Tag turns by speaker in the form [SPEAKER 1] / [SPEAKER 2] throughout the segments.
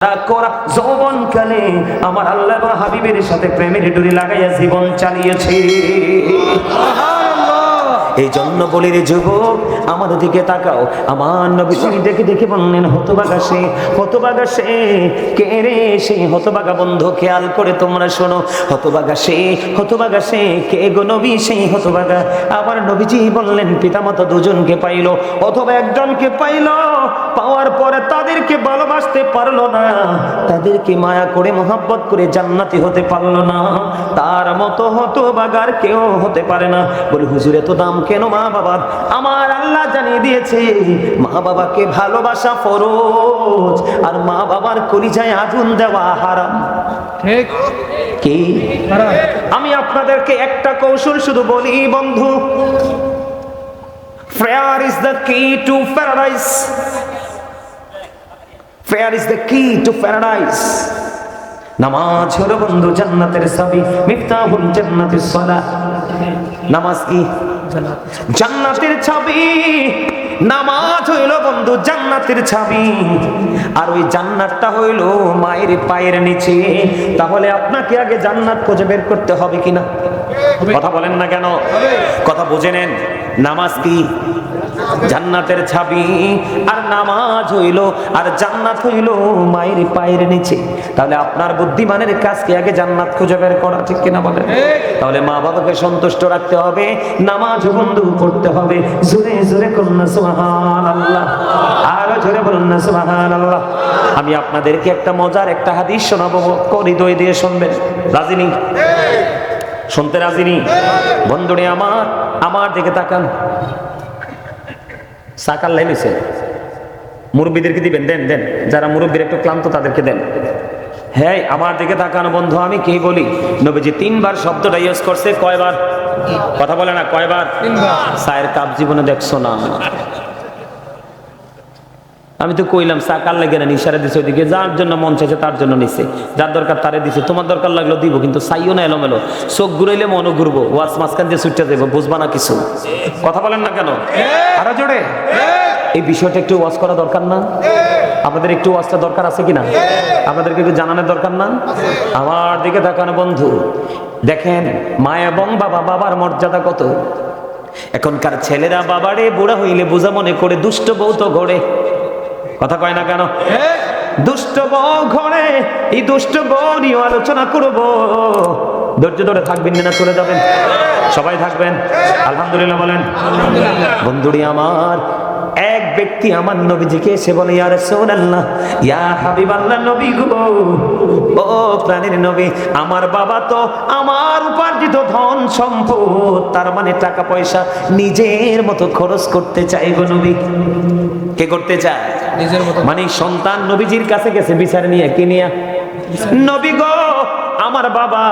[SPEAKER 1] যৌবনকালে আমার আল্লাহ এবং হাবিবের সাথে প্রেমের ডুরি লাগাইয়া জীবন চালিয়েছে। এই জন্য বলি রে যুবক, আমার দিকে তাকাও। আমার নবী দেখে দেখে বললেন, হতভাগা সে, হতভাগা সে। কে রে সেই হতভাগা বন্ধু? খেয়াল করে তোমরা শোনো। হতভাগা সে, হতভাগা সে। কে গো নবী সেই হতভাগা? আবার নবীজি বললেন, পিতামাতা দুজনকে পাইল অথবা একজনকে পাইল, পাওয়ার পরে তাদেরকে ভালোবাসতে পারলো না, তাদেরকে মায়া করে মোহাব্বত করে জান্নাতি হতে পারলো না, তার মতো হতভাগার কেউ হতে পারে না। বলি হুজুর এত দাম কেন মা বাবার? আমার আল্লাহ জানিয়ে দিয়েছে মা বাবাকে ভালোবাসা ফরজ, আর মা বাবার কলিজায় আগুন দেওয়া হারাম।
[SPEAKER 2] ঠিক
[SPEAKER 1] কি? আমি আপনাদেরকে একটা কৌশল শুধু বলি বন্ধু, prayer is the key to paradise. Prayer is the key to paradise. নামাজ হলো বন্ধু জান্নাতের চাবি, মিফতাহুল জান্নাতিস সালাহ। নামাজ কি? জান্নাতের চাবি। নামাজ হইল বন্ধু জান্নাতের চাবি, আর ওই জান্নাতটা হইল মায়ের পায়ের নিচে। তাহলে আপনাকে আগে জান্নাত খুঁজে বের করতে হবে কিনা? কথা বলেন না কেন? কথা বুঝে নেন। নামাজ কি? জান্নাতের চাবি। আর নামাজ হইল, আর জান্নাত হইল মায়ের পায়ের নিচে। তাহলে আপনার বুদ্ধিমানের কাজকে আগে জান্নাত খুঁজে বের করা, ঠিক কিনা বলেন? তাহলে মা বাবাকে সন্তুষ্ট রাখতে হবে, নামাজ বন্ধু পড়তে হবে। জোরে জোরে করুন না সুবহানাল্লাহ, আরো জোরে বলুন না সুবহানাল্লাহ। আমি আপনাদেরকে একটা মজার একটা হাদিস শোনাবো, হৃদয় দিয়ে শুনবেন। রাজি নেই? শুনতে রাজি নেই? বন্ধুরে আমার, আমার দিকে তাকান। সাকাল লাইছে মুরব্বীদেরকে দিবেন, দেন দেন। যারা মুরব্বীর একটু ক্লান্ত তাদেরকে দেন। হ্যাঁ, আমার দিকে তাকানো বন্ধু। আমি কি বলি? নবীজি 3 বার শব্দটা ইউজ করছে। কয়বার? কথা বলে না, কয়বার?
[SPEAKER 2] 3 বার।
[SPEAKER 1] চায়ের কাপ জীবনে দেখছো না? আমি তো কইলাম সাকাল লাগে না, ইশারা দিছে ওইদিকে, যার জন্য মন চাইছে তার জন্য নিছে, যার দরকার তারে দিছে। তোমার দরকার লাগলো দিব, কিন্তু চাইও না এলোমেলো। চোখ ঘুরাইলে মনও ঘুরবো, ওয়াজ মাঝখান দিয়ে ছুটতে যাবো, বুঝবা না কিছু। কথা বলেন না কেন? আরো জোরে। এই বিষয়টা একটু ওয়াজ করা দরকার না? আপনাদের একটু ওয়াজটা দরকার আছে কিনা? আপনাদেরকে একটু জানানোর দরকার না? আমার দিকে তাকানো বন্ধু, দেখেন মা এবং বাবা, বাবার মর্যাদা কত। এখনকার ছেলেরা বাবারে বুড়া হইলে বোঝা মনে করে দুষ্ট বউ তো ঘরে। কথা কয় না কেন? দুষ্ট বউ ঘরে। এই দুষ্ট বউ নিয়ে আলোচনা করবো। ধৈর্য ধরে থাকবেন না চলে যাবেন? সবাই থাকবেন? আলহামদুলিল্লাহ বলেন। বন্ধুরি আমার, এক ব্যক্তি আমার নবীজিকে এসে বলে, ইয়া রাসূলুল্লাহ, ইয়া হাবিবাল্লাহ, নবী গো, ও প্রাণের নবী, আমার বাবা তো আমার উপার্জিত ধন সম্পদ, তার মানে টাকা পয়সা নিজের মতো খরচ করতে চাই গো নবী। কে করতে চায়?
[SPEAKER 2] নিজের মতো।
[SPEAKER 1] মানে সন্তান নবীজির কাছে গেছে বিচার নিয়ে, কি নিয়ে? নবী গো, আমার বাবা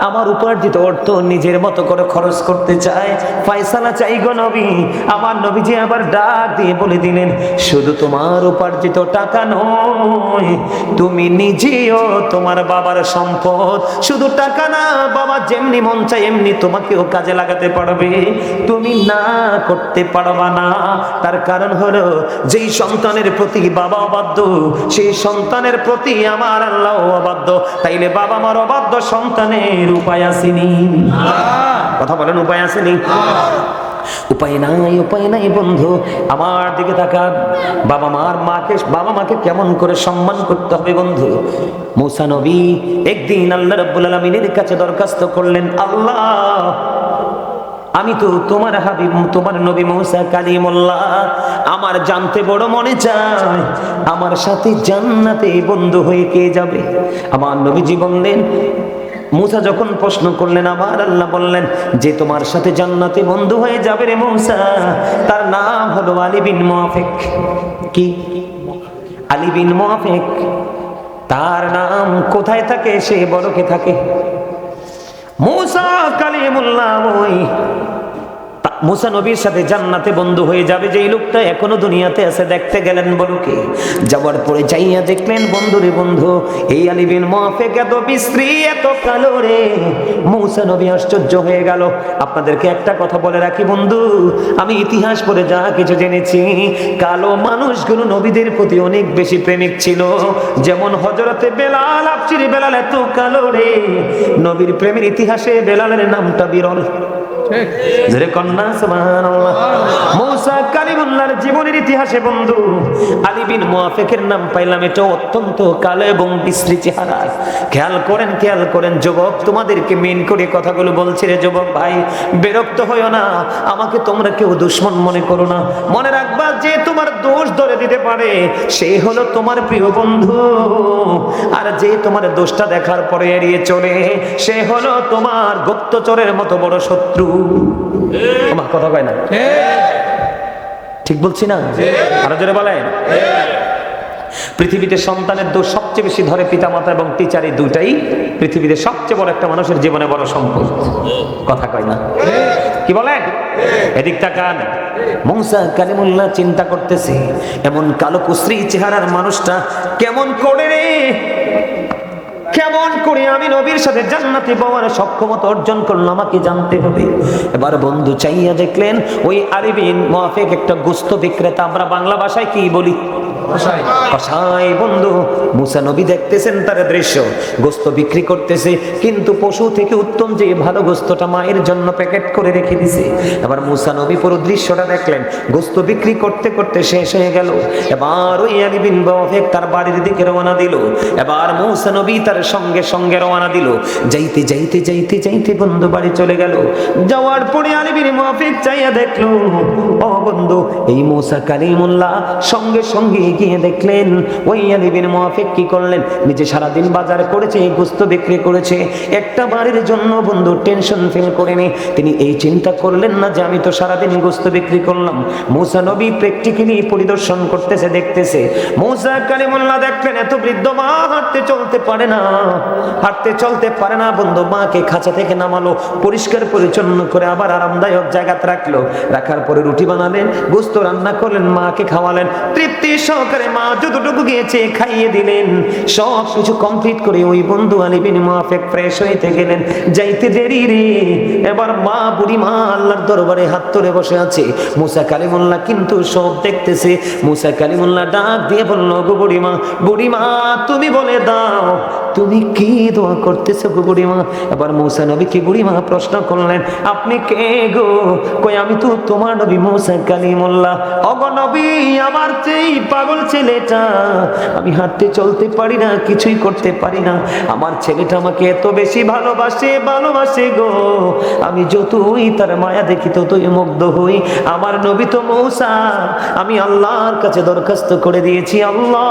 [SPEAKER 1] আমার উপার্জিত অর্থ নিজের মতো করে খরচ করতে চায়, ফয়সালা চাই গো নবী। আমার নবীজি আবার ডাক দিয়ে বলে দিলেন, শুধু তোমার উপার্জিত টাকা নয়, তুমি নিজেও তোমার বাবার সম্পদ। শুধু টাকা না, বাবা যেমনি মন চায় এমনি তোমাকেও কাজে লাগাতে পারবে, তুমি না করতে পারবা না। তার কারণ হলো, যেই সন্তানের প্রতি বাবা অবাধ্য, সেই সন্তানের প্রতি আমার আল্লাহ অবাধ্য। তাইলে বাবা মার অবাধ্য সন্তানের উপায় আসেনি। কথা বলেন, উপায় আসেনি? উপায় নাই, উপায় নাই বন্ধু। আমার দিকে তাকান। বাবা মাকে কেমন করে সম্মান করতে হবে বন্ধু। মুসা নবী একদিন আল্লাহ রাব্বুল আলামিনের কাছে দরখাস্ত করলেন, আল্লাহ, আমি তো তোমার হাবিব, তোমার নবী মুসা কালিমুল্লাহ, আমার জানতে বড় মনে চায়, আমার সাথে জান্নাতে বন্ধু হয়ে কে যাবে? আমার নবীজি বললেন, মুসা যখন প্রশ্ন করলেন, আমার আল্লাহ বললেন, যে তোমার সাথে জান্নাতে বন্ধু হয়ে যাবে রে মুসা, তার নাম হলো আলী বিন মুআফিক। কি? আলী বিন মুআফিক। তার নাম কোথায় থাকে? সে বড়কে থাকে। মুসা কালিমুল্লাহ ওই মুসা নবীর সাথে জান্নাতে বন্ধু হয়ে যাবে যেই লোকটা এখনো দুনিয়াতে আছে, দেখতে গেলেন বলুকে। যাওয়ার পরে যাইয়া দেখলেন বন্ধুরে বন্ধু, এই আলী বিন মুআফিক এত বিশ্রী এত কালো রে। মুসা নবী আশ্চর্য হয়ে গেল। আপনাদেরকে একটা কথা বলে রাখি বন্ধু, আমি ইতিহাস পড়ে যা কিছু জেনেছি, কালো মানুষগুলো নবীদের প্রতি অনেক বেশি প্রেমিক ছিল। যেমন হযরতে বেলাল, আফসির বেলাল এত কালো রে, নবীর প্রেমের ইতিহাসে বেলালের নামটা বিরল। জোরে কন্যা সুবহানাল্লাহ। মুসা কালিমুল্লাহর জীবনের ইতিহাসে বন্ধু আলী বিন মুআফিকের নাম পাইলাম, এটা অত্যন্ত কালো এবং বিশ্রী চেহারা। খেয়াল করেন যুবক, তোমাদেরকে মেন করে কথাগুলো বলছি রে যুবক ভাই, বিরক্ত হইও না, আমাকে তোমরা কেউ দুশমন মনে করো না। মনে রাখবা যে তোমার দোষ ধরে দিতে পারে সে হলো তোমার প্রিয় বন্ধু, আর যে তোমার দোষটা দেখার পরে এড়িয়ে চলে সে হলো তোমার গুপ্তচরের মতো বড় শত্রু। আমার কথা কয় না? ঠিক বলছি না? আরো জোরে বলেন। পৃথিবীতে সন্তানের দোষ সবচেয়ে বেশি ধরে পিতামাতা এবং টিচার, এই দুটাই পৃথিবীতে সবচেয়ে বড় একটা মানুষের জীবনে বড় সম্পদ। কথা কয় না? কি বলেন? এদিক তাকান। মুসা কালিমুল্লাহ চিন্তা করতেছে, এমন কালো কুশ্রী চেহারার মানুষটা কেমন করে আমি নবীর সাথে জান্নাতে পাওয়ার সক্ষমতা অর্জন করলো, আমাকে জানতে হবে। এবার বন্ধু চাইয়া দেখলেন ওই আলী বিন মুআফিক একটা গোশত বিক্রেতা, আমরা বাংলা ভাষায় কি বলি? কসাই। বন্ধু মুসা নবী দেখতেছেন তার দৃশ্য, গোশত বিক্রি করতেছে, কিন্তু পশু থেকে উত্তম যে ভালো গোশতটা মায়ের জন্য প্যাকেট করে রেখে দিছে। এবার মুসা নবী পুরো দৃশ্যটা দেখলেন, গোশত বিক্রি করতে করতে শেষ হয়ে গেল। এবার ওই আলী বিন মুআফিক তার বাড়ির দিকে রওনা দিল। এবার মুসা নবী তার সঙ্গে সঙ্গে রওনা দিল। যাইতে বন্ধু বাড়ি চলে গেল। যাওয়ার পরে আলী বিন মুআফিক চাইয়া দেখলো, ও বন্ধু, এই মুসা কালিমুল্লাহ সঙ্গে সঙ্গে গিয়ে দেখলেন ওই আলী বিন মুআফিক কি করলেন, নিজে সারাদিন বাজার করেছে, গোশত বিক্রি করেছে, একটা বাড়ির জন্য বন্ধু টেনশন ফিল করেনি। তিনি এই চিন্তা করলেন না যে আমি তো সারাদিন গোশত বিক্রি করলাম। মুসা নবী প্র্যাকটিক্যালি পরিদর্শন করতেছে, দেখতেছে। মুসা কালিমুল্লাহ দেখলেন এত বৃদ্ধ মা হাঁটতে চলতে পারে না বন্ধু। মাকে খাঁচা থেকে নামালো, পরিষ্কার পরিচ্ছন্ন করে আবার আরামদায়ক জায়গাতে রাখলো। রাখার পরে রুটি বানালেন, গোশত রান্না করলেন, মাকে খাওয়ালেন। তৃপ্তি সহকারে মা যতটুকু গিয়েছে খাইয়ে দিলেন। সব কিছু কমপ্লিট করে ওই বন্ধু আলী বিন মুআফিক ফ্রেশ হইতে গেলেন। যাইতে দেরি রে। এবার মা, বুড়ি মা আল্লাহর দরবারে হাত তুলে বসে আছে। মুসা কালিমুল্লাহ কিন্তু সব দেখতেছে। মুসা কালিমুল্লাহ ডাক দিয়ে বলল, গো বুড়ি মা তুমি বলে দাও তুমি কি দোয়া করতেছো গো বুড়ি মা? এবার মুসা নবীকে বুড়ি মা প্রশ্ন করলেন, আপনি কে গো? কই আমি তো তোমার নবী মুসা কালিমুল্লাহ। ওগো নবী, আমার চেয়ে পাগল ছেলেটা, আমি হাঁটতে চলতে পারি না, কিছুই করতে পারি না। আমার ছেলেটা আমাকে এত বেশি ভালোবাসে গো, আমি যতই তার মায়া দেখি ততই মুগ্ধ হই। আমার নবী তো মুসা, আমি আল্লাহর কাছে দরখাস্ত করে দিয়েছি, আল্লাহ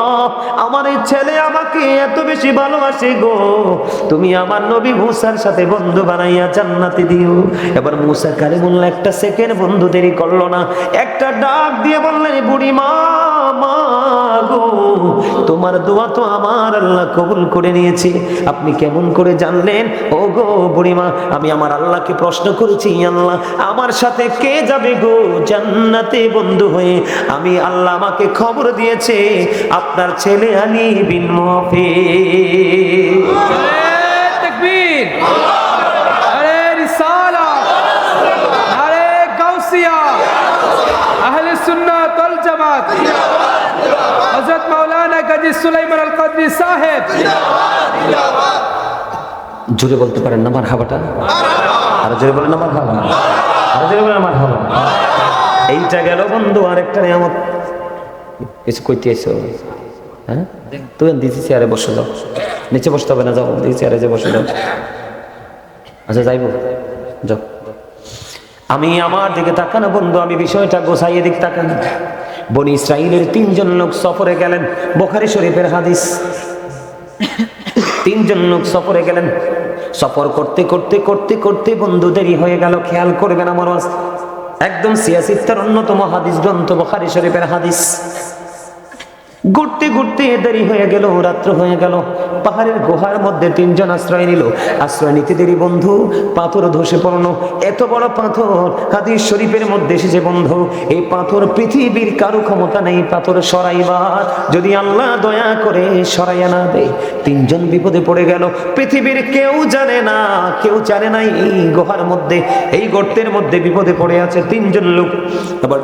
[SPEAKER 1] আমার এই ছেলে আমাকে এত বেশি ভালোবাসে গো, তুমি আমার নবী মুসার সাথে বন্ধু বানাইয়া জান্নাতে দিও। এবার মুসা কালিমুল্লাহ একটা সেকেন্ড বন্ধু দেরি করলো না, একটা ডাক দিয়ে বললেন, বুড়ি মা গো, তোমার দোয়া তো আমার আল্লাহ কবুল করে নিয়েছে। আপনি কেমন করে জানলেন? ও গো বুড়িমা, আমি আমার আল্লাহকে প্রশ্ন করেছি, আল্লাহ আমার সাথে কে যাবে গো জান্নাতে বন্ধু হয়ে? আমি আল্লাহ আমাকে খবর দিয়েছে আপনার ছেলে আলী বিন মুআফিক।
[SPEAKER 2] তাকবীর, আরে রিসালাত, আরে গাউসিয়া, আহলে সুন্নাত ওয়াল জামাত, হযরত মাওলানা কাজী সুলাইমান আল কাদরি সাহেব।
[SPEAKER 1] জোরে বলতে পারেন না মারহাবাটা? আর জোরে বলেন না মারহাবা, আর জোরে বলেন মারহাবা। এইটা গেল বন্ধু আরেকটা নিয়ামত। কিছু কইতে আইছো? হ্যাঁ, তুমি দিছি চেয়ারে বসে যাও, নিচে বসতে হবে না, যাও দিছি চেয়ারে যে বসে যাও। আচ্ছা যাইবো, যাও। আমি আমার দিকে তাকানো বন্ধু, আমি বিষয়টা গোছাইয়ে দিক তাকান। বনি ইসরাইলের 3 জন লোক সফরে গেলেন, বুখারী শরীফের হাদিস। 3 জন লোক সফরে গেলেন। সফর করতে করতে করতে করতে বন্ধু দেরি হয়ে গেল। খেয়াল করবেন আমার ওয়াজ, একদম সিয়াসিত্তার অন্যতম হাদিস গ্রন্থ বুখারী শরীফের হাদিস। ঘুরতে ঘুরতে দেরি হয়ে গেল, রাত্র হয়ে গেল। পাহাড়ের গুহার মধ্যে তিনজন আশ্রয় নিল। আশ্রয় নিতে দেরি বন্ধু পাথর ধসে পড়লো। এত বড় পাথর হাদিস শরীফের মধ্যে এসেছে বন্ধু, এই পাথর পৃথিবীর কারো ক্ষমতা নেই পাথর সরাইবার, যদি আল্লাহ দয়া করে সরাইয়া না দেয়। তিনজন বিপদে পড়ে গেল। পৃথিবীর কেউ জানে না, কেউ জানে না এই গুহার মধ্যে, এই গর্তের মধ্যে বিপদে পড়ে আছে তিনজন লোক। আবার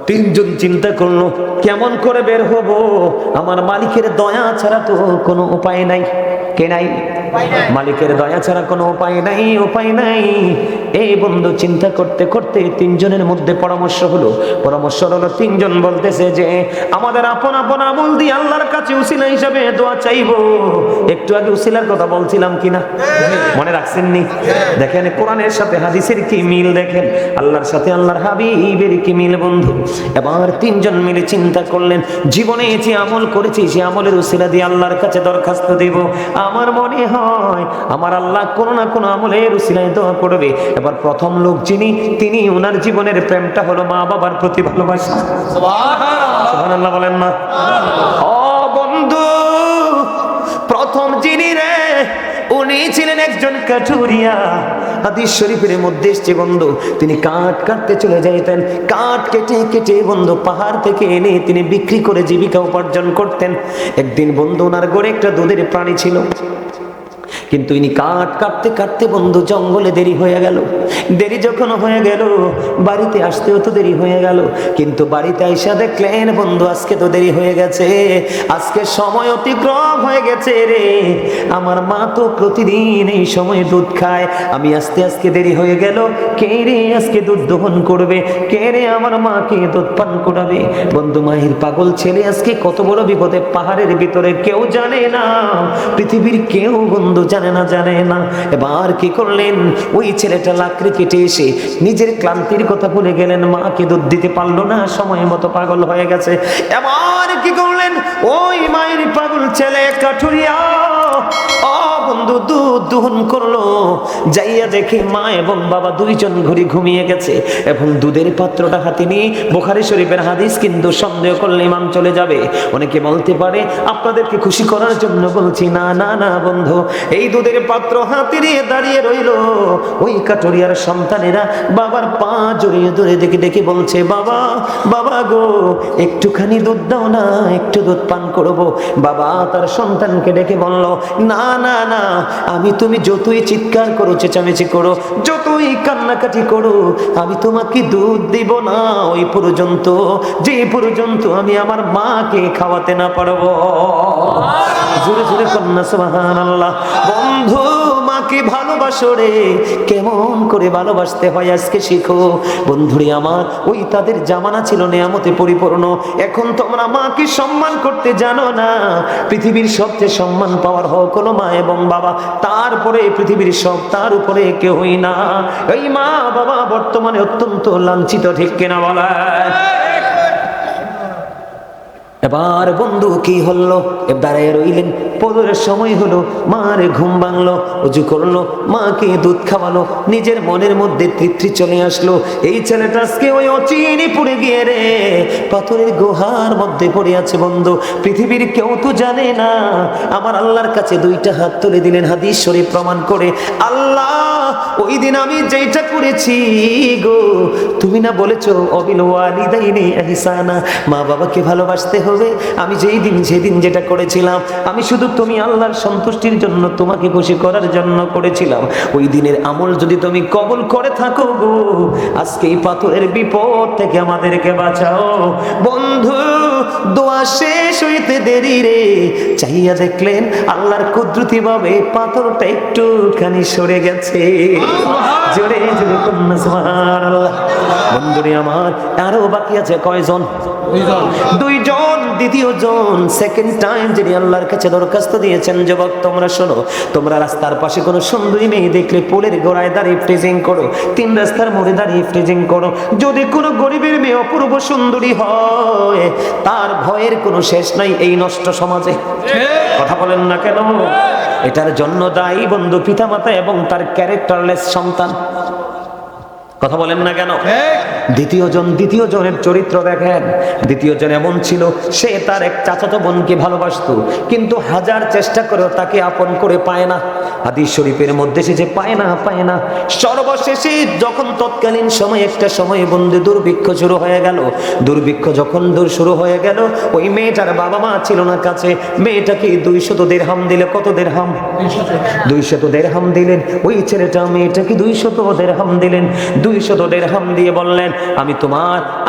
[SPEAKER 1] তিনজন চিন্তা করলো কেমন করে বের হব, আমার মালিকের দয়া ছাড়া তো কোনো উপায় নাই। কে নাই? মালিকের দয়া ছাড়া কোনো উপায় নাই, উপায় নাই। এই বন্ধু চিন্তা করতে করতে তিনজনের মধ্যে পরামর্শ হলো। পরামর্শ হলো তিনজন বলতেছে যে আমাদের আপন আপন আমল দিয়ে আল্লাহর কাছে উসিলা হিসাবে দোয়া চাইবো। একটু আগে উসিলার কথা বলছিলাম কিনা, মনে রাখছেননি? দেখেন কোরআনের সাথে হাদিসের কি মিল, দেখেন আল্লাহর সাথে আল্লাহর হাবিবের কি মিল বন্ধু। এবার তিনজন মিলে চিন্তা করলেন জীবনে যে আমল করেছি সে আমলের উসিলা দিয়ে আল্লাহর কাছে দরখাস্ত দেব। আমার মনে হয় আমার আল্লাহ কোনো না কোনো আমলের উসিলায় দোয়া করবে। এবার প্রথম লোক যিনি, তিনি ওনার জীবনের প্রেমটা হলো মা বাবার প্রতি ভালোবাসা। সুবহানাল্লাহ বলেন না? ও বন্ধু, প্রথম যিনি রে উনি ছিলেন একজন কাঠুরিয়া। হাদিস শরীফের মধ্যে এসেছে বন্ধু, তিনি কাঠ কাটতে চলে যাইতেন। কাঠ কেটে কেটে বন্ধু পাহাড় থেকে এনে তিনি বিক্রি করে জীবিকা উপার্জন করতেন। একদিন বন্ধু ওনার ঘরে একটা দুধের প্রাণী ছিল, কিন্তু ইনি কাঠ কাটতে কাটতে বন্ধু জঙ্গলে দেরি হয়ে গেল। দেরি যখন হয়ে গেল বাড়িতে আসতেও তো দেরি হয়ে গেল। কিন্তু বাড়িতে আইসা দেখলেন বন্ধু আজকে তো দেরি হয়ে গেছে, আজকে সময় অতিক্রম হয়ে গেছে রে। আমার মা তো প্রতিদিন এই সময়ে দুধ খায়, আমি আস্তে আজকে দেরি হয়ে গেল। কে রে আজকে দুধ দহন করবে, কে রে আমার মাকে দুধ পান করাবে? বন্ধু মাহির পাগল ছেলে আজকে কত বড় বিপদে, পাহাড়ের ভিতরে কেউ জানে না, পৃথিবীর কেউ বন্ধু জানে না, জানে না। এবার কি করলেন, ওই ছেলেটা লাকড়ি কেটে এসে নিজের ক্লান্তির কথা ভুলে গেলেন, মাকে দুধ দিতে পারলো না, সময় মতো পাগল হয়ে গেছে। এবার কি করলেন, ওই মায়ের পাগল ছেলে কাঠুরিয়া ও বন্ধু দুধ দহন করলো। যাইয়া দেখে মা এবং বাবা দুইজন ঘুরে ঘুমিয়ে গেছে এবং দুধের পাত্রটা হাতে নিয়ে, বুখারী শরীফের হাদিস কিন্তু সন্দেহ করলে ইমান চলে যাবে। অনেকে বলতে পারে আপনাদেরকে খুশি করার জন্য বলছি, না না না বন্ধু, এই দুধের পাত্র হাতে নিয়ে দাঁড়িয়ে রইল। ওই কাঠুরিয়ার সন্তানেরা বাবার পা জড়িয়ে ধরে দেখে দেখে বলছে, বাবা বাবা গো একটুখানি দুধ দাও না, একটু দুধ পান করবো। বাবা তার সন্তানকে ডেকে বলল, না না না, আমি তুমি যতই চিৎকার করো, চেঁচামেচি করো, যতই কান্নাকাটি করো, আমি তোমাকে দুধ দিব না ওই পর্যন্ত, যে পর্যন্ত আমি আমার মাকে খাওয়াতে না পারবো। জোরে জোরে কন্যা সুবহানাল্লাহ। বন্ধু মাকে ভালোবাসো রে, কেমন করে ভালোবাসতে হয় আজকে শিখো। বন্ধুরে আমার, ওই তাদের জামানা ছিল নেয়ামতে পরিপূর্ণ, এখন তোমরা মাকে সম্মান করতে জানো না। পৃথিবীর সবচেয়ে সম্মান পাওয়ার হক হলো মা এবং বাবা, তারপরে পৃথিবীর সব, তার উপরে কেউই না। এই মা বাবা বর্তমানে অত্যন্ত লাঞ্ছিত, ঠিক কিনা বলা? এবার বন্ধু কি হলো, দাঁড়ায় রইলেন। পদরের সময় হলো, মার ঘুম ভাঙলো, উজু করলো, মাকে দুধ খাওয়ালো, নিজের মনের মধ্যে তৃপ্তি চলে আসলো। এই ছেলেটা আজকে ওই অচিনে পড়ে গিয়ে রে পাথরের গুহার মধ্যে পড়ে আছে বন্ধু, পৃথিবীর কেউ তো জানে না। আমার আল্লাহর কাছে দুইটা হাত তুলে দিলেন, হাদিস শরীফ প্রমাণ করে, আল্লাহ ওই দিন আমি যেটা করেছি গো, তুমি না বলেছো অবিল ওয়ালিদাইনি ইহসানা, মা বাবাকে ভালোবাসতে হবে। আমি যেই দিন সেদিন যেটা করেছিলাম, আমি শুধু তুমি আল্লাহর সন্তুষ্টির জন্য, তোমাকে খুশি করার জন্য করেছিলাম। ওই দিনের আমল যদি তুমি কবুল করে থাকো গো, আজকে এই পাথরের বিপদ থেকে আমাদেরকে বাঁচাও। বন্ধু দোয়া শেষ হইতে দেরি রে, চাইয়া দেখলেন আল্লাহর কুদরতি ভাবে পাথরটা একটুখানি সরে গেছে। জোরে জোরে কন্যা সুবহানাল্লাহ। বন্ধুরে আমার, আরো বাকি আছে কয়জন? দুইজন। দ্বিতীয় জন, সেকেন্ড টাইম যিনি আল্লাহর কাছে দরখাস্ত দিয়েছেন, যুবক তোমরা শোনো, তোমরা রাস্তার পাশে কোনো সুন্দরী মেয়ে দেখলে পোলের গোড়ায় দাঁড়িয়ে ফ্রিজিং করো, তিন রাস্তার মোড়ে দাঁড়িয়ে ফ্রিজিং করো। যদি কোনো গরিবের মেয়ে অপূর্ব সুন্দরী হয়, তার ভয়ের কোনো শেষ নাই এই নষ্ট সমাজে। কথা বলেন না কেন? এটার জন্য দায়ী বন্ধু পিতামাতা এবং তার ক্যারেক্টারলেস সন্তান। কথা বলেন না কেন?
[SPEAKER 2] ঠিক।
[SPEAKER 1] দ্বিতীয় জনের চরিত্র দেখেন। দ্বিতীয় জন এমন ছিল, সে তার এক চাচাতো বোনকে ভালোবাসতো, কিন্তু হাজার চেষ্টা করেও তাকে আপন করে পায় না। হাদিস শরীফের মধ্যে সে যে পায় না সর্বশেষে যখন তৎকালীন সময় একটা সময়ে বন্ধু দুর্ভিক্ষ শুরু হয়ে গেল। দুর্ভিক্ষ যখন দূর শুরু হয়ে গেল, ওই মেয়েটার বাবা মা ছিল না কাছে। মেয়েটাকে 200 দিরহাম দিলে, কত দিরহাম? 200 দিরহাম দিলেন। ওই ছেলেটা মেয়েটাকে 200 দিরহাম দিলেন। 200 দিরহাম দিয়ে বললেন, আমি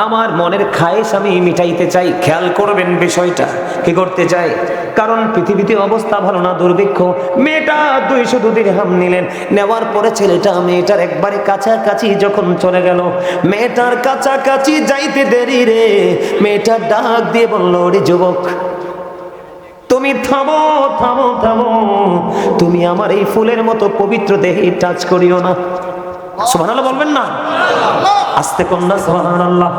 [SPEAKER 1] আমার মনের খায়েশ আমি মিটাইতে চাই। খেয়াল করবেন বিষয়টা, কি করতে চাই? কারণ পৃথিবীতে অবস্থা ভালো না, দুর্ভিক্ষ। মেয়েটা 200 দিরহাম নিলেন। নেওয়ার পরে ছেলেটা মেয়েটার একবারে কাছাকাছি যখন চলে গেল, মেয়েটার কাছাকাছি যাইতে দেরি রে, মেয়েটা ডাক দিয়ে বলল, ওরে যুবক, তুমি থামো থামো থামো, তুমি আমার এই ফুলের মতো পবিত্র দেহে টাচ করিও না। সুবহানাল্লাহ বলবেন না? আস্তে কন্যা সুবহানাল্লাহ।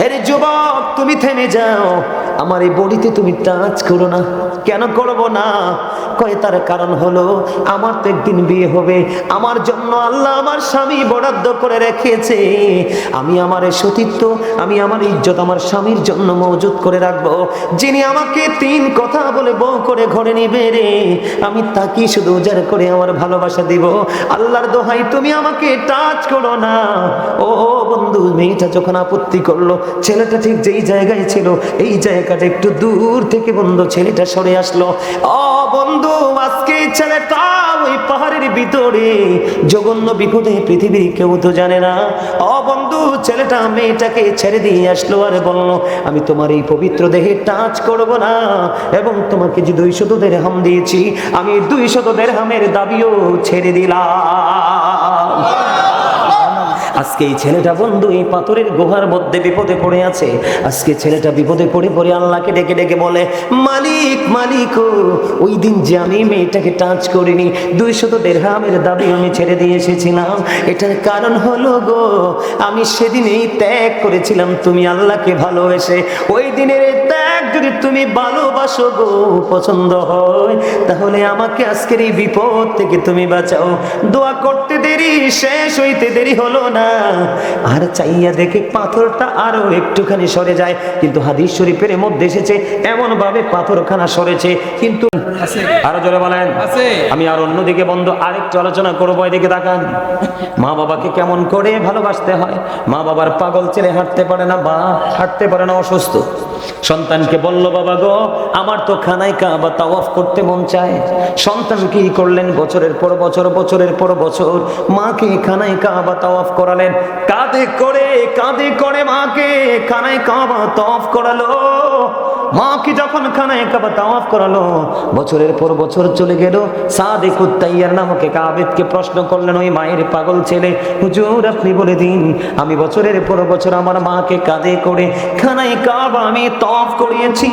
[SPEAKER 1] আরে যুবক, তুমি থেমে যাও, আমার এই বডিতে তুমি টাচ করো না। কেন করব না? কয় তার কারণ হলো, আমার তো একদিন বিয়ে হবে, আমার জন্য আল্লাহ আমার স্বামী বরাদ্দ করে রেখেছে। আমি আমার এই সতীত্ব, আমি আমার ইজ্জত আমার স্বামীর জন্য মজুদ করে রাখবো। যিনি আমাকে 3 কথা বলে বউ করে ঘরে নিবে রে, আমি তাকে শুধু উজাড় করে আমার ভালোবাসা দিব। আল্লাহর দোহাই, তুমি আমাকে টাচ করো না। ও বন্ধু, মেয়েটা যখন আপত্তি করলো, ছেলেটা ঠিক যেই জায়গায় ছিল এই জায়গাটা একটু দূর থেকে বন্ধু ছেলেটা সরে আসলো। ও বন্ধু, আজকে ছেলেটা ওই পাহাড়ের ভিতরে জঘন্য বিপদে, পৃথিবীর কেউ তো জানে না। ও বন্ধু, ছেলেটা মেয়েটাকে ছেড়ে দিয়ে আসলো আর বললো, আমি তোমার এই পবিত্র দেহে টাচ করব না, এবং তোমাকে যে 200 দিরহাম দিয়েছি, আমি 200 দিরহামের দাবিও ছেড়ে দিলাম। আজকে এই ছেলেটা বন্ধু এই পাথরের গুহার মধ্যে বিপদে পড়ে আছে। আজকে ছেলেটা বিপদে পড়ে আল্লাহকে ডেকে ডেকে বলে, মালিক মালিক, ওই দিন যে আমি মেয়েটাকে টাচ করিনি, 200 দিরহামের দাবি আমি ছেড়ে দিয়ে এসেছিলাম, এটার কারণ হলো গো, আমি সেদিনেই ত্যাগ করেছিলাম তুমি আল্লাহকে ভালোবেসে। ওই দিনের ত্যাগ যদি তুমি ভালোবাসো গো, পছন্দ হয়, তাহলে আমাকে আজকের এই বিপদ থেকে তুমি বাঁচাও। দোয়া করতে দেরি, শেষ হইতে দেরি হলো না, আর চাইয়া দেখে পাথরটা আরো একটুখানি সরে যায়। কিন্তু হাদিস শরীফের মধ্যে এসেছে এমন ভাবে পাথরখানা সরেছে, কিন্তু আরো জোরে বলেন। আমি আর অন্যদিকে বন্ধু আরেকটু আলোচনা করবো, এদিকে তাকান। মা বাবাকে কেমন করে ভালোবাসতে হয়। মা বাবার পাগল ছেলে হাঁটতে পারে না, বা হাঁটতে পারে না, অসুস্থ। সন্তানকে বলল, বাবা গো, আমার তো খানায় কাবা তাওয়াফ করতে মন চায়। সন্তান কি করলেন? বছরের পর বছর মাকে খানায় কাবা তাওয়াফ করালেন। কাঁধে করে মাকে খানায় কাবা তাওয়াফ করালো। মাকে যখন খানায় কাবা তাওয়াফ করালো, বছরের পর বছর চলে গেল। সাদেকুত তাইয়ার নামক এক আবেদকে প্রশ্ন করলেন ওই মায়ের পাগল ছেলে, হুজুর আপনি বলে দিন, আমি বছরের পর বছর আমার মাকে কাঁধে করে খানায় কাবা আমি তাওয়াফ করিয়েছি,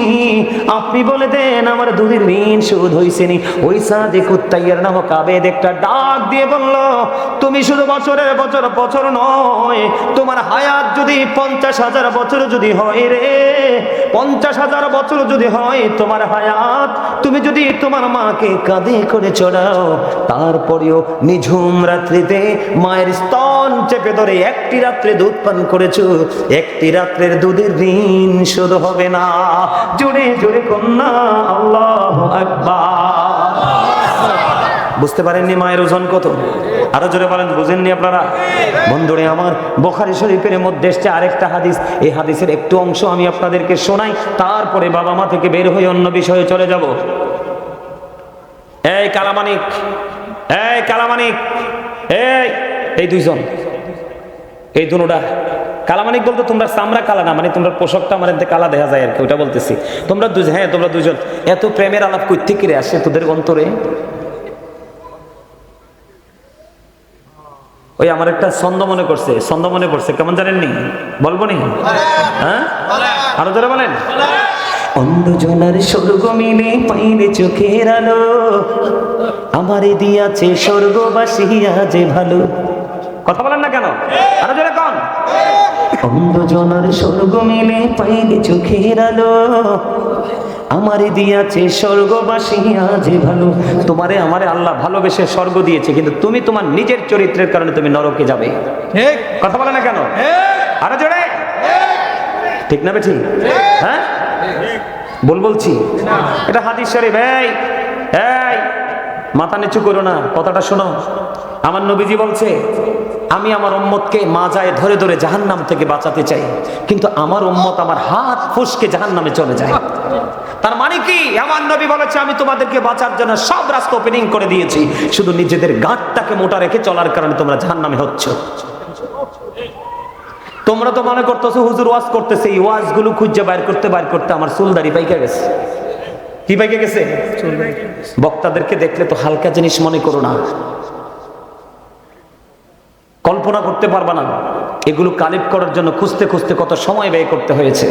[SPEAKER 1] আপনি বলে দেন আমার দুধের ঋণ শোধ হইছে নি? ওই সাদেকুত তাইয়ার নামক আবেদ একটা ডাক দিয়ে বলল, তুমি শুধু বছরের বছর নয়, তোমার হায়াত যদি 50,000 বছর যদি হয় রে, 50,000 বছর যদি হয় তোমার হায়াত, তুমি যদি তোমার মাকে কাঁধে করে চড়াও, তারপরেও নিঝুম রাত্রিতে মায়ের স্তন চেপে ধরে একটি রাত্রে দুধ পান করেছো, একটি রাত্রের দুধের ঋণ শোধ হবে না। জোরে জোরে কন্যা আল্লাহু আকবার। বুঝতে পারেননি মায়ের ওজন কত? আরো জোরে বলেন, বুঝেননি আপনারা? বন্ধুরে আমার, বুখারী শরীফের মধ্যে এসেছে আরেকটা হাদিস। এই হাদিসের একটু অংশ আমি আপনাদেরকে শোনাই, তারপরে বাবা মা থেকে বের হয়ে অন্য বিষয়ে চলে যাব। এই কালামানিক, এই দুইজন, এই দুটা কালামানিক বলতে তোমরা চামড়া কালা না, মানে তোমরা পোশাকটা আমার কালা দেখা যায় আর কি, ওটা বলতেছি। তোমরা দুজন এত প্রেমের আলাপ কই থেকে আসে তোদের অন্তরে? ওই আমার একটা ছন্দ মনে পড়ছে, কেমন জানেননি? বলবো নি? হ্যাঁ, আরো জোরে বলেন। অন্ধজনার স্বর্গ মিলে পাইলে চোখের আলো, আমারে দিয়াছে স্বর্গবাসিয়া যে ভালো। কথা বলেন না কেন? আরো জোরে কোন? অন্ধজনার স্বর্গ মিলে পাইলে চোখের আলো, আমারে দিয়াছে স্বর্গবাসী আজে ভালো। তোমারে আমারে আল্লাহ ভালোবেসে স্বর্গ দিয়েছে, কিন্তু তুমি তোমার নিজের চরিত্রের কারণে তুমি নরকে যাবে।
[SPEAKER 2] ঠিক
[SPEAKER 1] কথা বলে না কেন? আরো জোরে ঠিক না বেঠিক? হ্যাঁ বলছি এটা হাদিস শরীফ। এই মাথা নিচু করো না, কথাটা শোনো। আমার নবীজি বলছে আমি আমার উম্মতকে মাজায় ধরে ধরে জাহান্নাম থেকে বাঁচাতে চাই, কিন্তু আমার উম্মত আমার হাত ফুসকে জাহান্নামে চলে যায়। তার মানে কি? আমার নবী বলেছে আমি তোমাদেরকে বাঁচার জন্য সব রাস্তা ওপেনিং করে দিয়েছি, শুধু নিজেদের গাঁটটাকে মোটা রেখে চলার কারণে তোমরা জাহান্নামে হচ্ছ। তোমরা তো মনে করতেছো হুজুর ওয়াজ করতেছে, এই ওয়াজগুলো খুঁজে বাইর করতে আমার চুলদাড়ি পাইকা গেছে। কি পাইকে গেছে? বক্তাদেরকে দেখলে তো হালকা জিনিস মনে করো না, কল্পনা করতে পারবা না এগুলো কালেক্ট করার জন্য খুঁজতে খুঁজতে কত সময় ব্যয় করতে হয়েছে।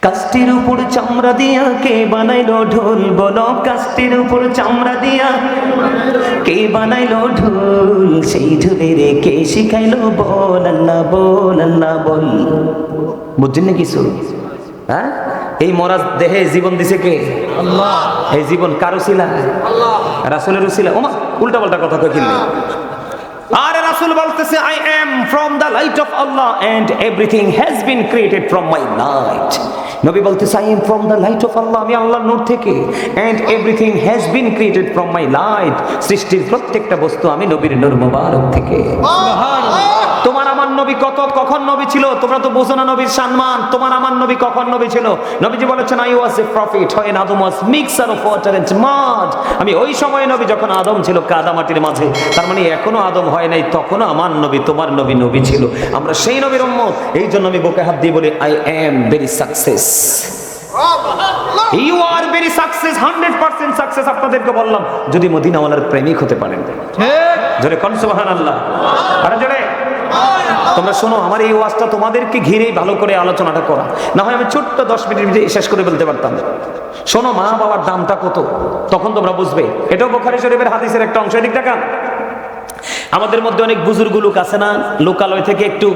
[SPEAKER 1] কাস্টের উপর চামড়া দিয়া কে বানাইলো ঢোল, বলো কাস্টের উপর চামড়া দিয়া কে বানাইলো ঢোল, সেই ঢোলের কে শিখাইলো বল আল্লাহ বল আল্লাহ বল। বুঝছেন না কিছু? হ্যাঁ এই মরাজ দেহে জীবন দিছে কে? আল্লাহ। এই জীবন কারো ছিল? আল্লাহ। রাসূলের ছিল? ওমা উল্টা পাল্টা কথা কই কিনলে। আর রাসূল বলতেছে I am from the light of Allah and everything has been created from my light। নবী বলতেছে I am from the light of Allah, আমি আল্লাহর নূর থেকে, and everything has been created from my light, সৃষ্টির প্রত্যেকটা বস্তু আমি নবীর নূর মোবারক থেকে। সুবহানাল্লাহ। তোমার আমার নবী কখন নবী ছিল? তোমরা তো বোঝো না নবীর সম্মান। তোমার আমার নবী কখন নবী ছিল? নবীজি বলেছেন I was a prophet when Adam was mixture of water and mud। আমি ওই সময় নবী যখন আদম ছিল কাদা মাটির মাঝে। তার মানে এখনো আদম হয় নাই, তখনও আমার নবী তোমার নবী ছিল। আমরা সেই নবীর উম্মত। এই জন্য আমি বুকে হাত দিয়ে বলি I am very success। You are very success, 100% success। আপনাদেরকে বললাম যদি মদিনাওয়ালার প্রেমিক হতে পারেন। ঠিক জোরে কোন সুবহানাল্লাহ। আরে জোরে। তোমরা শোনো, আমার এই ওয়াজটা তোমাদেরকে ঘিরেই ভালো করে আলোচনাটা করা, না হয় আমি ছোট্ট 10 মিনিটের ভিতরে শেষ করে ফেলতে পারতাম। শোনো, মা বাবার দামটা কত তখন তোমরা বুঝবে। এটাও বুখারী শরীফের হাদিসের একটা অংশ। এদিক টাকা। আমাদের মধ্যে অনেক বুজুর্গ লোক আছে না, লোকালয় থেকে একটু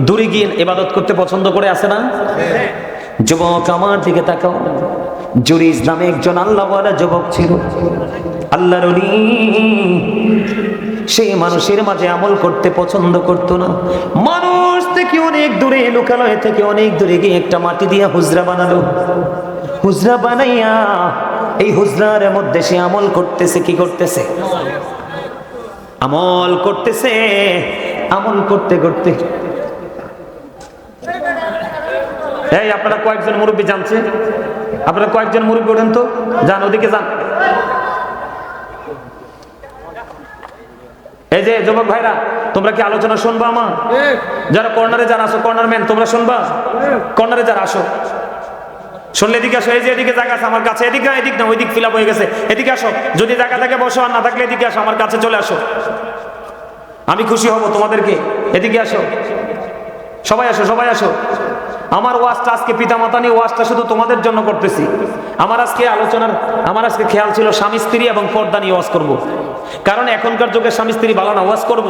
[SPEAKER 1] দূরে গিয়ে ইবাদত করতে পছন্দ করে, আছে না? যুবক আমার দিকে তাকাও। জুরিজ নামে একজন আল্লাহওয়ালা যুবক ছিল, আল্লাহর ওলি। সে মানুষের মাঝে আমল করতে পছন্দ করতো না। মানুষ থেকে অনেক দূরে, লোকালয় থেকে অনেক দূরে গিয়ে একটা মাটি দিয়া হুজরা বানালো। হুজরা বানাইয়া এই হুজরার মধ্যে সে আমল করতেছে। কি করতেছে? আমল করতেছে। আমল করতে করতে এই আপনারা কয়েকজন মুরব্বী জানছে? আপনারা কয়েকজন মুরব্বী ওঠেন তো, যান ওদিকে যান। এই যে যুবক ভাইরা, তোমরা কি আলোচনা শুনবা? আমার যারা কর্নারে যারা আসো, কর্নার ম্যান তোমরা শুনবা? কর্নারে যারা আসো, শুনলে এদিকে আসো। এই যে এদিকে জায়গা আছে আমার কাছে, এদিকে এদিক না, ওইদিক ফিল আপ হয়ে গেছে। এদিকে আসো, যদি জায়গা থাকে বসো, আর না থাকলে এদিকে আসো, আমার কাছে চলে আসো, আমি খুশি হব তোমাদেরকে। এদিকে আসো, সবাই আসো, সবাই আসো। আমার ওয়াজটা আজকে পিতামাতা নিয়ে ওয়াজটা শুধু তোমাদের জন্য করতেছি। আমার আজকে খেয়াল ছিল স্বামী স্ত্রী এবং পর্দা নিয়ে ওয়াজ করব। কারণ এখনকার যুগে স্বামী স্ত্রী ভালো না, ওয়াজ করব,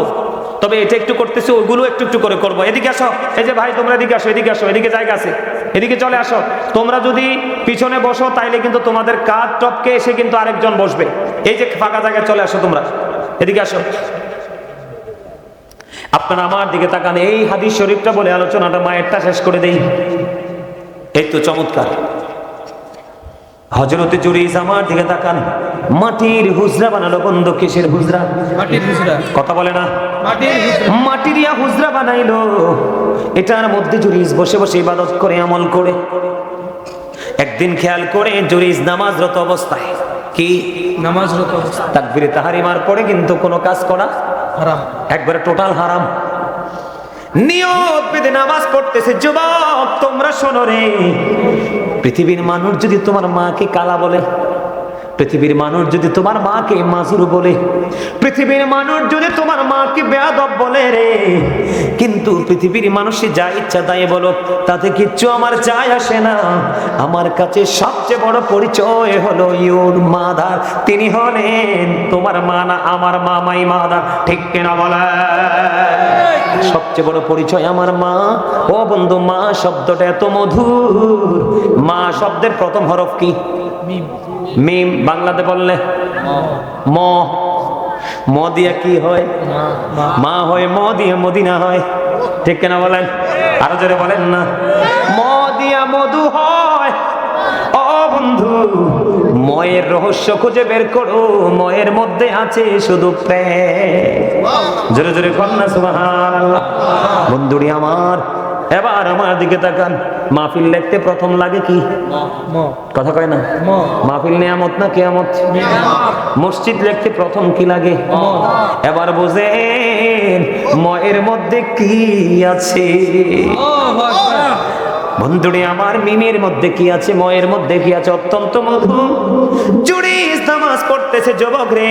[SPEAKER 1] তবে এটা একটু করতেছি, ওইগুলো একটু একটু করে করবো। এদিকে আসো, এই যে ভাই তোমরা এদিকে আসো, এদিকে আসো, এদিকে জায়গা আছে, এদিকে চলে আসো। তোমরা যদি পিছনে বসো তাইলে কিন্তু তোমাদের কাঁধ টপকে এসে কিন্তু আরেকজন বসবে। এই যে ফাঁকা জায়গায় চলে আসো, তোমরা এদিকে আসো। আপনারা আমার দিকে তাকান। এই হাদিস শরীফটা বলে আলোচনাটা মায়েরটা শেষ করে দেই। এই তো চমৎকার। হযরতে জুরাইজ আমার দিকে তাকান। মাটির হুজরা বানালো। বন্ধ কিসের হুজরা? মাটির হুজরা। কথা বলে না? মাটির হুজরা বানাইলো। এটার মধ্যে জুরাইজ বসে বসে ইবাদত করে, আমল করে। একদিন খেয়াল করে জুরাইজ নামাজরত অবস্থায়, কি নামাজরত অবস্থায় তাকবীরে তাহরিমার পরে কিন্তু কোনো কাজ করা হারাম, একবারে টোটাল হারাম। নিয়ত বেঁধে নামাজ পড়তেছে। যুবক তোমরা শোনো রে, পৃথিবীর মানুষ যদি তোমার মাকে কালা বলে, পৃথিবীর মানুষ যদি তোমার মাকে মাজুর বলে, পৃথিবীর মানুষ যদি তোমার মাকে বেয়াদব বলে রে, কিন্তু পৃথিবীর মানুষে যা ইচ্ছা তাই বলো, তাতে কিচ্ছু আমার যায় আসে না। আমার কাছে সবচেয়ে বড় পরিচয় হলো ইউর মাদার। তিনি হলেন তোমার মা, না আমার মামাই মাদার। ঠিক কিনা বলে? সবচেয়ে বড় পরিচয় আমার মা। ও বন্ধু, মা শব্দটা এত মধুর। মা শব্দের প্রথম হরফ কি? মিম। বাংলাতে বললে ম। ম দিয়া কি হয়? মা হয়। ম দিয়ে মদিনা হয়। ঠিক কিনা বলেন? আরো জোরে বলেন না। ম দিয়া মধু হয়। ও বন্ধু, ময়ের রহস্য খুঁজে বের করো। ময়ের মধ্যে আছে শুধু প্রেম। জোরে জোরে কন্যা সুবহানাল্লাহ। বন্ধুরি আমার, এবার আমার দিকে তাকান। মাহফিল লিখতে প্রথম লাগে কি? কথা কয় না? মাহফিল নিয়ামত না কিয়ামত? মসজিদ লিখতে প্রথম কি লাগে? এবার বুঝেন ময়ের মধ্যে কি আছে। বন্ধুরে আমার, মিমের মধ্যে কি আছে? ময়ের মধ্যে কি আছে? অত্যন্ত মধু। জুরিস নামাজ পড়তেছে যুবক রে,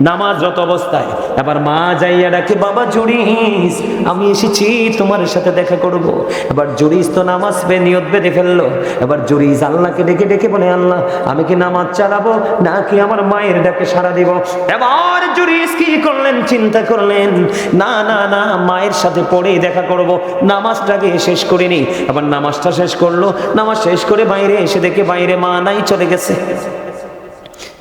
[SPEAKER 1] নামাজরত অবস্থায়। এবার মা যাইয়া ডাকে, বাবা জুরিস, আমি এসেছি তোমার সাথে দেখা করব। এবার জুরিস তো নামাজ নিয়ত বেঁধে ফেললো। এবার জুরিস আল্লাহকে ডেকে ডেকে বলে, আল্লাহ, আমি কি নামাজ চালাবো নাকি আমার মায়ের ডাকে সাড়া দিব? এবার জুরিস কি করলেন? চিন্তা করলেন, না না না, মায়ের সাথে পড়েই দেখা করব, নামাজটাকে শেষ করিনি। আবার নামাজটা শেষ করলো। নামাজ শেষ করে বাইরে এসে দেখে বাইরে মা নাই, চলে গেছে।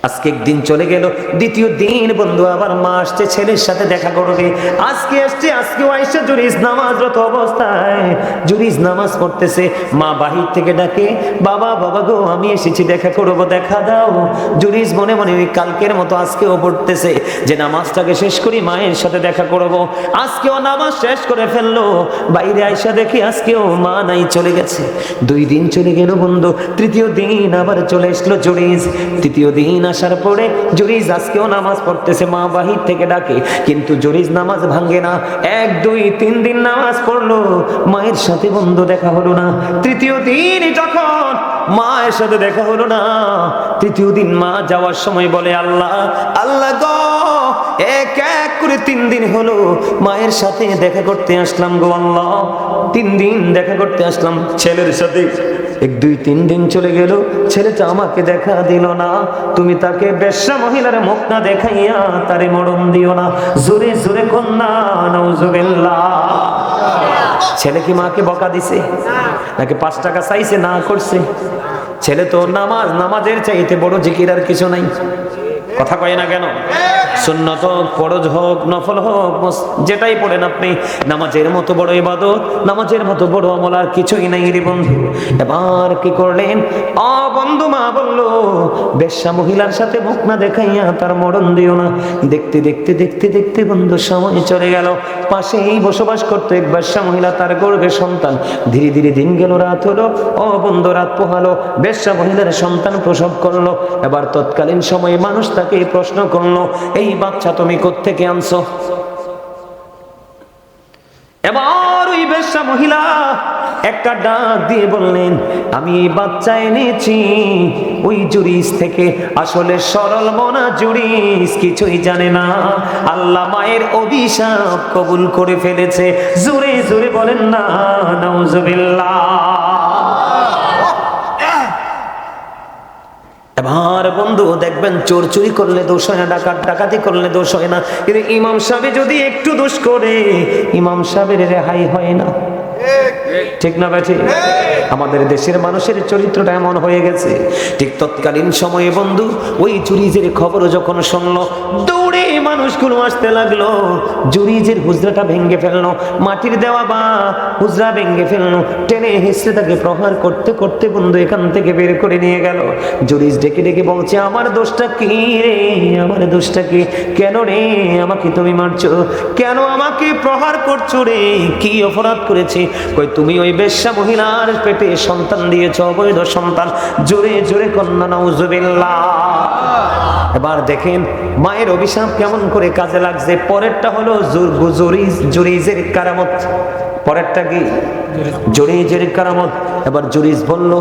[SPEAKER 1] আজকে একদিন চলে গেল, দ্বিতীয় দিন বন্ধু আবার মা আসছে ছেলের সাথে দেখা করবে। আজকে আসছে, আজকেও আইসা জুরিস নামাজরত অবস্থায়। জুরিস নামাজ পড়তেছে। মা বাহির থেকে ডাকে, বাবা বাবা গো, আমি এসেছি দেখা করব, দেখা দাও। জুরিস মনে মনে ওই কালকের মতো আজকেও পড়তেছে যে নামাজটাকে শেষ করি, মায়ের সাথে দেখা করব। আজকেও নামাজ শেষ করে ফেললো। বাইরে আইসা দেখি আজকেও মা নাই, চলে গেছে। 2 দিন চলে গেল বন্ধু। তৃতীয় দিন আবার চলে আসলো জুরিস। তৃতীয় দিন আসার পরে জুরিস আজকেও নামাজ পড়তেছে। মা বাহির থেকে ডাকে, কিন্তু জুরিস নামাজ ভাঙ্গে না। 1 2 3 দিন নামাজ পড়লো, মায়ের সাথে বন্ধু দেখা হলো না। তৃতীয় দিন যখন মায়ের সাথে দেখা হলো না, তৃতীয় দিন মা যাওয়ার সময় বলে, আল্লাহ আল্লাহ গো, এক এক করে 3 দিন হলো মায়ের সাথে দেখা করতে আসলাম গো আল্লাহ। 3 দিন দেখা করতে আসলাম ছেলের সাথে। 1 2 3 দিন চলে গেল, ছেলেটা আমাকে দেখা দিল না। তুমি তাকে বেশ্যা মহিলার মুখ না দেখাইয়া তারে মরণ দিও না। জোরে জোরে কন্যা নাউজুবিল্লাহ। ছেলে কি মাকে বকা দিছে নাকি 5 টাকা চাইছে? না করছে। ছেলে তো নামাজের চাইতে বড় জিকির আর কিছু নাই। কথা কয় না কেন? সুন্নত হোক, ফরজ হোক, নফল হোক, যেটাই পড়েন আপনি, নামাজের মতো বড় ইবাদত, নামাজের মতো বড় আমল আর কিছুই নাই রে বন্ধু। এবার কি করলেন? বন্ধু মা বললো, বেশ্যা মহিলার সাথে মুখ না দেখাইয়া তার মরণ দিও না। দেখতে দেখতে দেখতে দেখতে বন্ধু সময় চলে গেল। পাশেই বসবাস করতো এক বেশ্যা মহিলা, তার গর্ভে সন্তান। ধীরে ধীরে দিন গেল, রাত হলো। বন্ধু রাত পোহালো, বেশ্যা মহিলার সন্তান প্রসব করলো। এবার তৎকালীন সময়ে মানুষ তাকে প্রশ্ন করলো, এই বাচ্চা তুমি কোত্থেকে আনছো? এবার ওই বেশ্যা মহিলা একটা ডাক দিয়ে বললেন, আমি এই বাচ্চা এনেছি ওই জুরিস থেকে। আসলে সরল মনা জুরিস কিছুই জানে না, আল্লাহ মায়ের অভিশাপ কবুল করে ফেলেছে। জোরে জোরে বলেন না নাউজুবিল্লাহ। এবার বন্ধু দেখবেন, চোর চুরি করলে দোষ হয় না, ডাকাত ডাকাতি করলে দোষ হয় না, কিন্তু ইমাম সাহেব যদি একটু দোষ করে, ইমাম সাহেবের রেহাই হয় না। ঠিক না বেঠি? আমাদের দেশের মানুষের চরিত্রটা এমন হয়ে গেছে। ঠিক তৎকালীন সময়ে বন্ধু ওই জুরিজের খবর যখন শুনলো, দৌড়ে মানুষগুলো আসতে লাগলো। জুরিজের হুজরাটা ভেঙে ফেললো, মাটির দেওয়া বা হুজরা ভেঙে ফেললো, টেনে হেসড়ে তাকে প্রহার করতে করতে বন্ধু এখান থেকে বের করে নিয়ে গেল। জুরিজ ডেকে ডেকে বলছে, আমার দোষটা কি রে? আমার দোষটা কি? কেন রে আমাকে তুমি মারছো? কেন আমাকে প্রহার করছো রে? কি অপরাধ করেছে? কই, তুমি ওই বেশ্যা মহিলার পেটে সন্তান দিয়েছ, অবৈধ সন্তান। জোরে জোরে কন্যা নাউজুবিল্লাহ। এবার দেখেন মায়ের অভিশাপ কেমন করে কাজে লাগছে। পরেরটা হলো জুরিজের কারামত। পরেরটা কি? জুরিজের কারামত। এবার জুরিজ বলল,